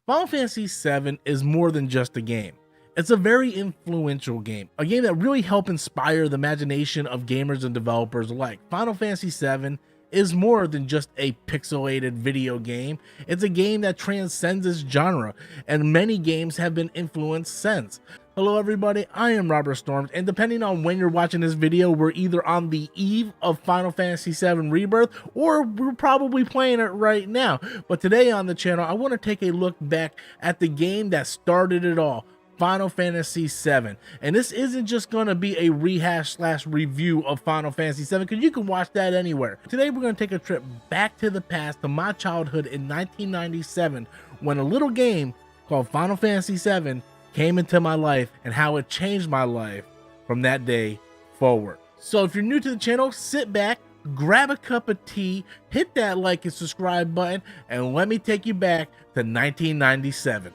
Final Fantasy VII is more than just a game. It's a very influential game, a game that really helped inspire the imagination of gamers and developers alike. Final Fantasy VII is more than just a pixelated video game. It's a game that transcends its genre, and many games have been influenced since. Hello everybody, I am Robert Storms, and depending on when you're watching this video, we're either on the eve of Final Fantasy VII Rebirth, or we're probably playing it right now. But today on the channel, I want to take a look back at the game that started it all, Final Fantasy VII. And this isn't just going to be a rehash / review of Final Fantasy VII, because you can watch that anywhere. Today we're going to take a trip back to the past, to my childhood in 1997, when a little game called Final Fantasy VII came into my life and how it changed my life from that day forward. So if you're new to the channel, sit back, grab a cup of tea, hit that like and subscribe button, and let me take you back to 1997.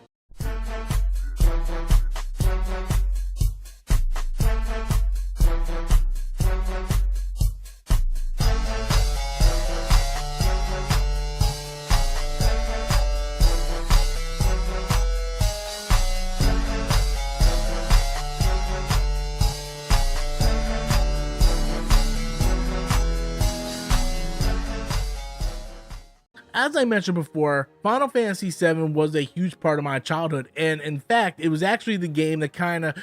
As I mentioned before, Final Fantasy VII was a huge part of my childhood, and in fact, it was actually the game that kind of,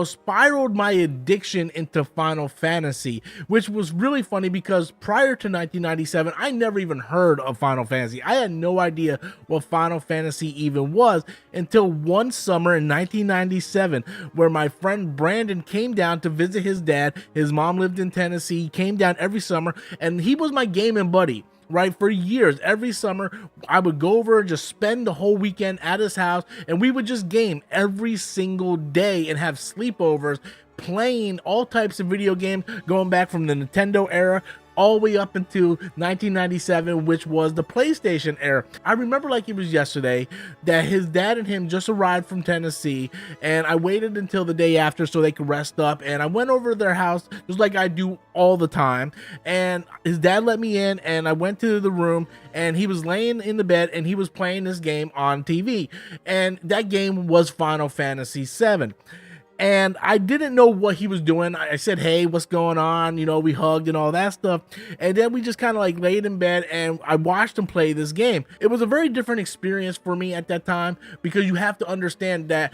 spiraled my addiction into Final Fantasy, which was really funny because prior to 1997, I never even heard of Final Fantasy. I had no idea what Final Fantasy even was until one summer in 1997, where my friend Brandon came down to visit his dad. His mom lived in Tennessee. He came down every summer, and he was my gaming buddy. Right, for years, every summer, I would go over and just spend the whole weekend at his house, and we would just game every single day and have sleepovers, playing all types of video games, going back from the Nintendo era all the way up into 1997, which was the PlayStation era. I remember like it was yesterday that his dad and him just arrived from Tennessee, and I waited until the day after so they could rest up, and I went over to their house just like I do all the time, and his dad let me in, and I went to the room, and he was laying in the bed, and he was playing this game on TV, and that game was Final Fantasy VII. And I didn't know what he was doing. I said, hey, what's going on? We hugged and all that stuff. And then we just kind of like laid in bed and I watched him play this game. It was a very different experience for me at that time, because you have to understand that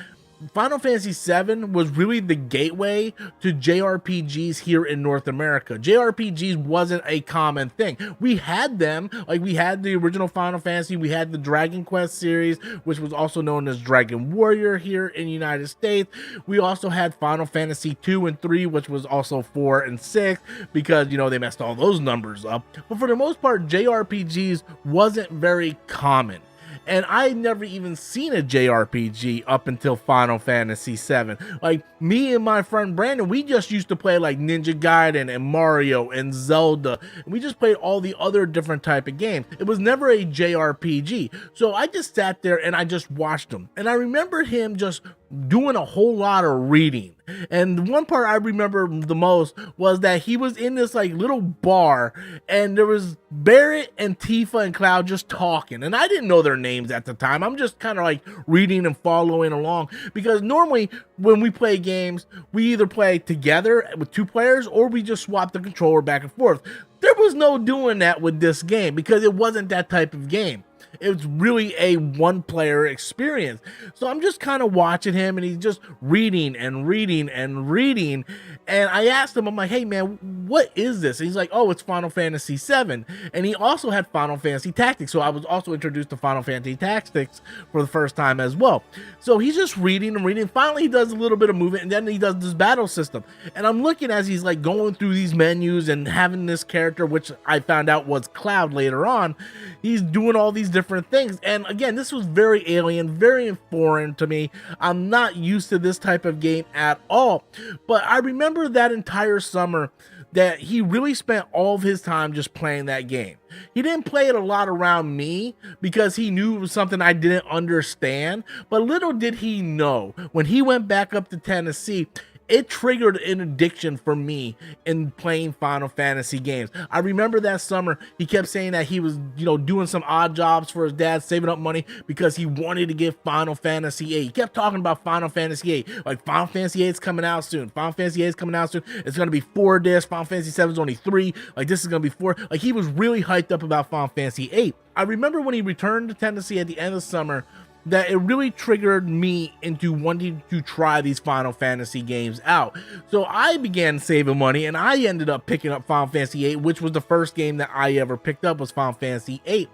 Final Fantasy VII was really the gateway to JRPGs here in North America. JRPGs wasn't a common thing. We had them, like we had the original Final Fantasy, we had the Dragon Quest series, which was also known as Dragon Warrior here in the United States. We also had Final Fantasy 2 and 3, which was also 4 and 6, because, they messed all those numbers up. But for the most part, JRPGs wasn't very common. And I never even seen a JRPG up until Final Fantasy VII. Like, me and my friend Brandon, we just used to play like Ninja Gaiden and Mario and Zelda. And we just played all the other different type of games. It was never a JRPG. So I just sat there and I just watched him. And I remember him just doing a whole lot of reading. And the one part I remember the most was that he was in this like little bar, and there was Barrett and Tifa and Cloud just talking, and I didn't know their names at the time. I'm just kind of like reading and following along, because normally when we play games, we either play together with two players or we just swap the controller back and forth. There was no doing that with this game, because it wasn't that type of game. It's really a one-player experience. So I'm just kind of watching him, and he's just reading and reading and reading. And I asked him, I'm like, hey man, what is this? And he's like, oh, it's Final Fantasy VII. And he also had Final Fantasy Tactics. So I was also introduced to Final Fantasy Tactics for the first time as well. So he's just reading and reading. Finally, he does a little bit of movement, and then he does this battle system. And I'm looking as he's like going through these menus and having this character, which I found out was Cloud later on. He's doing all these different things, and again, this was very alien, very foreign to me. I'm not used to this type of game at all, but I remember that entire summer that he really spent all of his time just playing that game. He didn't play it a lot around me because he knew it was something I didn't understand, but little did he know, when he went back up to Tennessee, it triggered an addiction for me in playing Final Fantasy games. I remember that summer he kept saying that he was, doing some odd jobs for his dad, saving up money because he wanted to get Final Fantasy VIII. He kept talking about Final Fantasy VIII, like Final Fantasy VIII is coming out soon. Final Fantasy VIII is coming out soon. It's gonna be 4 discs. Final Fantasy VII is only 3. Like this is gonna be 4. Like he was really hyped up about Final Fantasy VIII. I remember when he returned to Tennessee at the end of summer, that it really triggered me into wanting to try these Final Fantasy games out. So I began saving money and I ended up picking up Final Fantasy VIII, which was the first game that I ever picked up, was Final Fantasy VIII.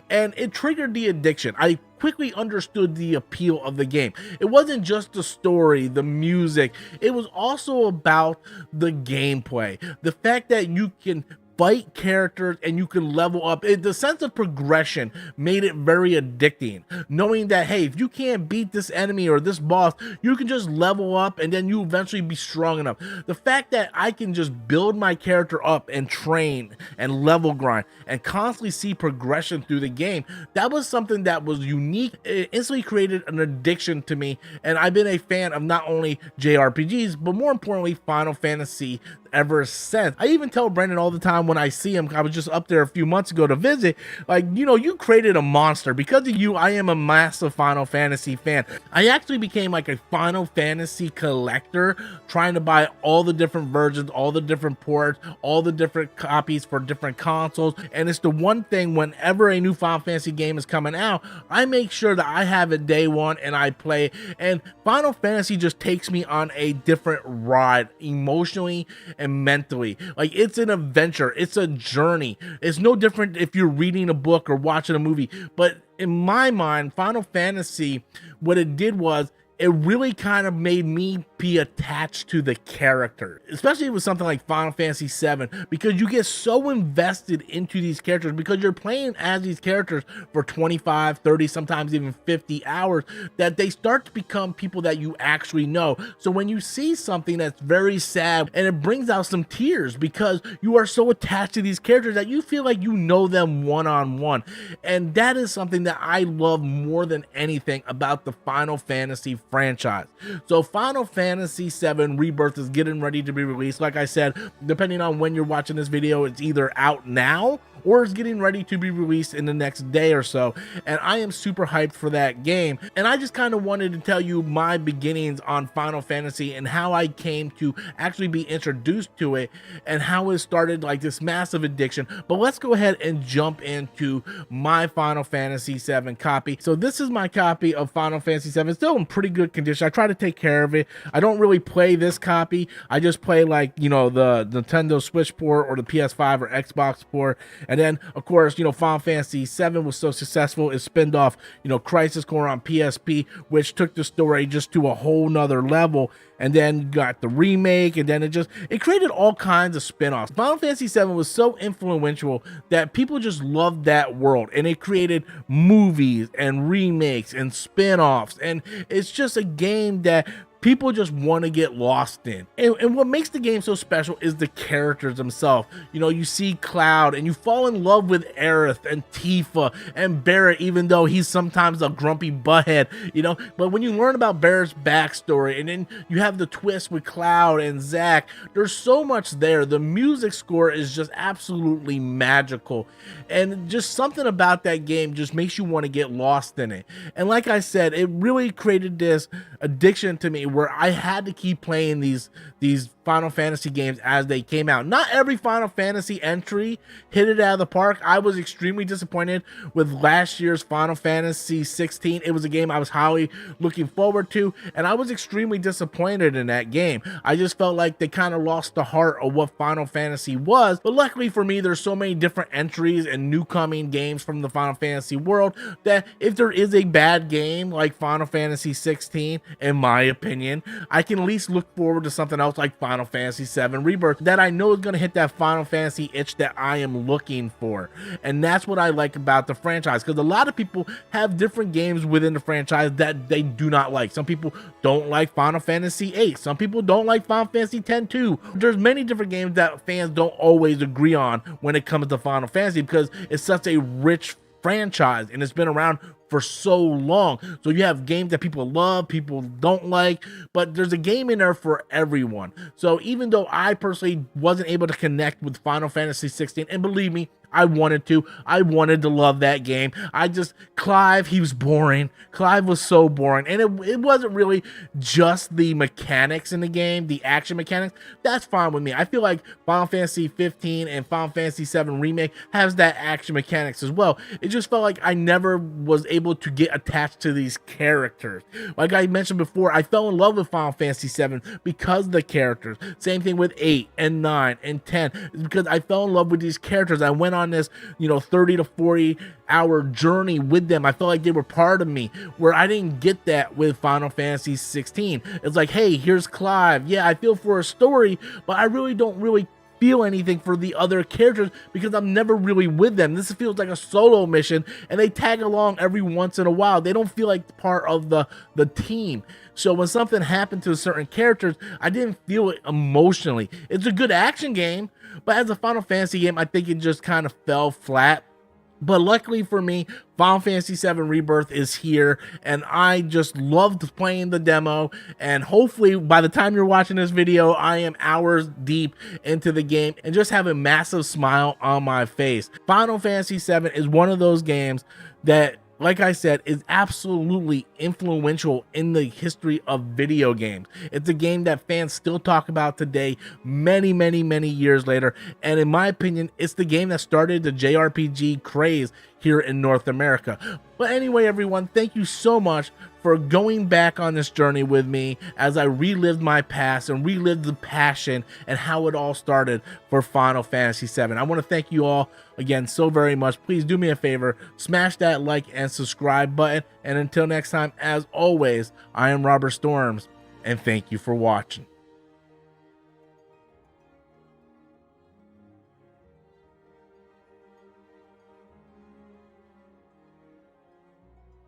And it triggered the addiction. I quickly understood the appeal of the game. It wasn't just the story, the music, it was also about the gameplay. The fact that you can fight characters and you can level up. The sense of progression made it very addicting, knowing that, hey, if you can't beat this enemy or this boss, you can just level up and then you eventually be strong enough. The fact that I can just build my character up and train and level grind and constantly see progression through the game, that was something that was unique. It instantly created an addiction to me, and I've been a fan of not only JRPGs, but more importantly, Final Fantasy ever since. I even tell Brendan all the time when I see him, I was just up there a few months ago to visit, like, you created a monster. Because of you, I am a massive Final Fantasy fan. I actually became like a Final Fantasy collector, trying to buy all the different versions, all the different ports, all the different copies for different consoles. And it's the one thing, whenever a new Final Fantasy game is coming out, I make sure that I have it day one and I play. And Final Fantasy just takes me on a different ride, emotionally and mentally. Like, it's an adventure, it's a journey. It's no different if you're reading a book or watching a movie. But in my mind, Final Fantasy, what it did was it really kind of made me be attached to the character, especially with something like Final Fantasy VII, because you get so invested into these characters because you're playing as these characters for 25, 30, sometimes even 50 hours, that they start to become people that you actually know. So when you see something that's very sad, and it brings out some tears because you are so attached to these characters that you feel like you know them one-on-one. And that is something that I love more than anything about the Final Fantasy franchise. So Final Fantasy VII Rebirth is getting ready to be released. Like I said, depending on when you're watching this video, it's either out now or it's getting ready to be released in the next day or so, and I am super hyped for that game. And I just kind of wanted to tell you my beginnings on Final Fantasy and how I came to actually be introduced to it and how it started like this massive addiction. But let's go ahead and jump into my Final Fantasy VII copy. So this is my copy of Final Fantasy VII. It's still in pretty good condition. I try to take care of it. I don't really play this copy. I just play, like, the Nintendo Switch port or the PS5 or Xbox port. And then, of course, Final Fantasy VII was so successful, it spinned off, Crisis Core on PSP, which took the story just to a whole nother level. And then you got the remake, and then it created all kinds of spin-offs. Final Fantasy VII was so influential that people just loved that world, and it created movies and remakes and spin-offs, and it's just a game that people just want to get lost in. And what makes the game so special is the characters themselves. You see Cloud and you fall in love with Aerith and Tifa and Barrett, even though he's sometimes a grumpy butthead, but when you learn about Barrett's backstory, and then you have the twist with Cloud and Zack, there's so much there. The music score is just absolutely magical, and just something about that game just makes you want to get lost in it. And like I said, it really created this addiction to me where I had to keep playing these Final Fantasy games as they came out. Not every Final Fantasy entry hit it out of the park. I was extremely disappointed with last year's Final Fantasy 16. It was a game I was highly looking forward to, and I was extremely disappointed in that game. I just felt like they kind of lost the heart of what Final Fantasy was. But luckily for me, there's so many different entries and new coming games from the Final Fantasy world that if there is a bad game like Final Fantasy 16, in my opinion, I can at least look forward to something else like Final Fantasy VII Rebirth that I know is going to hit that Final Fantasy itch that I am looking for. And that's what I like about the franchise, because a lot of people have different games within the franchise that they do not like. Some people don't like Final Fantasy VIII. Some people don't like Final Fantasy X too. There's many different games that fans don't always agree on when it comes to Final Fantasy, because it's such a rich franchise, and it's been around for so long. So you have games that people love, people don't like, but there's a game in there for everyone. So even though I personally wasn't able to connect with Final Fantasy 16, and believe me, I wanted to love that game. Clive, he was boring. Clive was so boring. And it wasn't really just the mechanics in the game, the action mechanics. That's fine with me. I feel like Final Fantasy 15 and Final Fantasy 7 Remake has that action mechanics as well. It just felt like I never was able to get attached to these characters. Like I mentioned before, I fell in love with Final Fantasy 7 because of the characters. Same thing with 8 and 9 and 10. It's because I fell in love with these characters. I went on this, 30 to 40 hour journey with them. I felt like they were part of me, where I didn't get that with Final Fantasy 16. It's like, hey, here's Clive. Yeah, I feel for a story, but I really don't feel anything for the other characters because I'm never really with them. This feels like a solo mission, and they tag along every once in a while. They don't feel like part of the team. So when something happened to certain characters, I didn't feel it emotionally. It's a good action game, but as a Final Fantasy game, I think it just kind of fell flat. But luckily for me, Final Fantasy VII Rebirth is here, and I just loved playing the demo, and hopefully by the time you're watching this video, I am hours deep into the game and just have a massive smile on my face. Final Fantasy VII is one of those games that, like I said, is absolutely influential in the history of video games. It's a game that fans still talk about today, many years later. And in my opinion, it's the game that started the JRPG craze here in North America. But anyway, everyone, thank you so much for going back on this journey with me as I relived my past and relived the passion and how it all started for Final Fantasy VII. I want to thank you all again so very much. Please do me a favor, smash that like and subscribe button. And until next time, as always, I am Robert Storms, and thank you for watching.